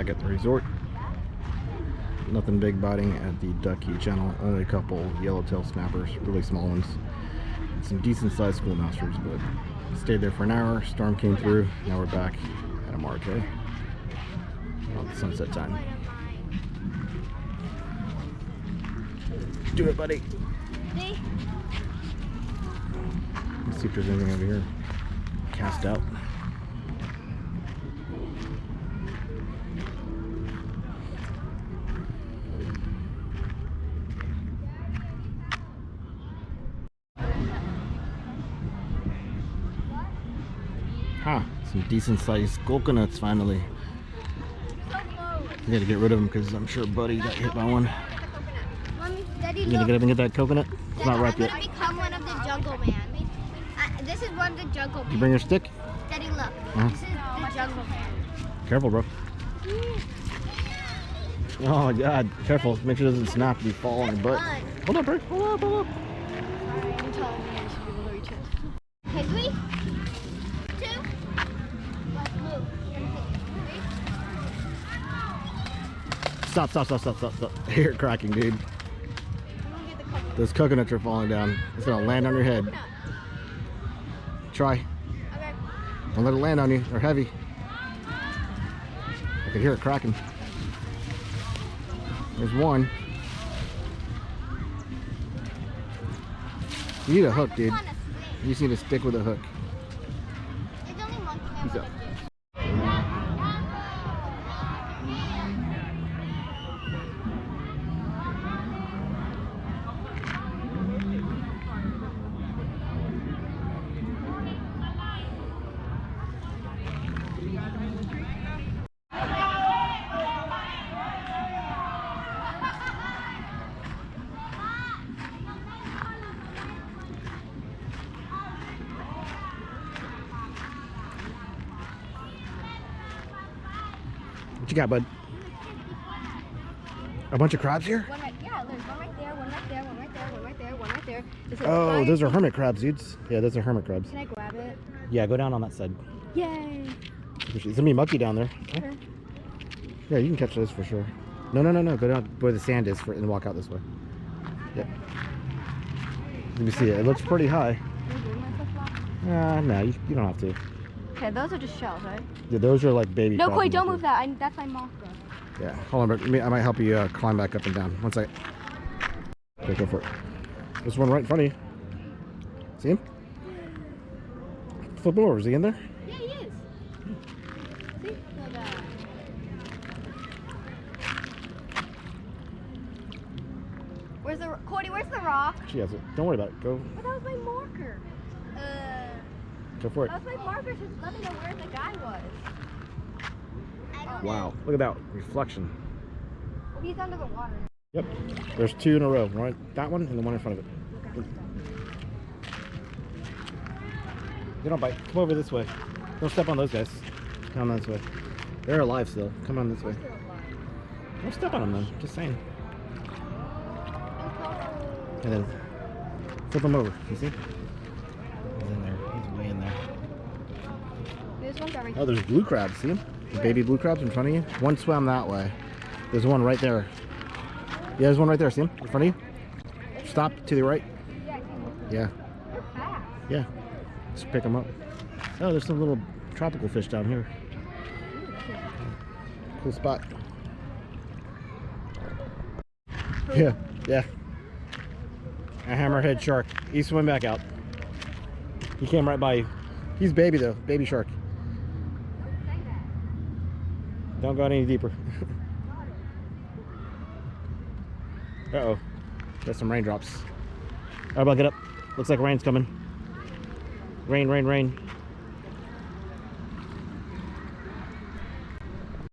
back at the resort. Nothing big biting at the ducky channel. Only a couple yellowtail snappers, really small ones. Some decent sized schoolmasters, but stayed there for an hour. Storm came through. Now we're back at Amara Cay on sunset time. Do it, buddy. Let's see if there's anything over here. Cast out. Huh, some decent sized coconuts finally. You gotta get rid of them because I'm sure Buddy got hit by one. You gonna get up and get that coconut? It's not ripe yet. I'm gonna become one of the jungle man. This is one of the jungle man. You bring your stick? Daddy, look. This is the jungle man. Careful, bro. Oh my god, careful. Make sure it doesn't snap and you fall on your butt. Hold up, bro. Hold up, hold up. Alright, I'm telling you, I should be able to reach it. Okay, 3, 2, 1, move. Stop. I hear it cracking, dude. Those coconuts are falling down. It's gonna land on your head. Try. Okay. Don't let it land on you. They're heavy. I can hear it cracking. There's one. You need a hook, dude. You just need a stick with a hook. It's only one He's camera. up. What you got, bud? A bunch of crabs here? One right, yeah, there's one right there, one right there, one right there, one right there, one right there. Oh, those are hermit crabs, dudes. Yeah, those are hermit crabs. Can I grab it? Yeah, go down on that side. Yay! There's gonna be mucky down there. Okay. Yeah, you can catch those for sure. No. Go down where the sand is and walk out this way. Yep. Let me see it. It looks pretty high. No, you don't have to. Okay, those are just shells, right? Yeah, those are like baby. No, crabs Koi, and don't stuff. move that. That's my marker. Yeah, hold on, but I might help you climb back up and down. One second. Okay, go for it. There's one right in front of you. See him? Flip him over. Is he in there? Yeah, he is. See? Look at that. Where's the Cody? Where's the rock? She has it. Don't worry about it. Go. Oh, that was my marker. Go for it. That was my marker. Just let me know where the guy was. Wow, look at that reflection. Oh, he's under the water. Yep. There's two in a row, right? That one and the one in front of it. Okay. You don't bite. Come over this way. Don't step on those guys. Come on this way. They're alive still. Come on this way. Don't step on them then. Just saying. And then flip them over. You see? He's in there. He's way in there. This one's everything. Oh, there's blue crabs. See them? The baby blue crabs in front of you. One swam that way. There's one right there. Yeah, there's one right there. See him? In front of you? Stop to the right. Yeah. They're fast. Yeah. Just pick them up. Oh, there's some little tropical fish down here. Cool spot. Yeah. A hammerhead shark. He swam back out. He came right by you. He's baby though. Baby shark. Don't go any deeper. Uh-oh. Got some raindrops. Alright, buck it up. Looks like rain's coming. Rain.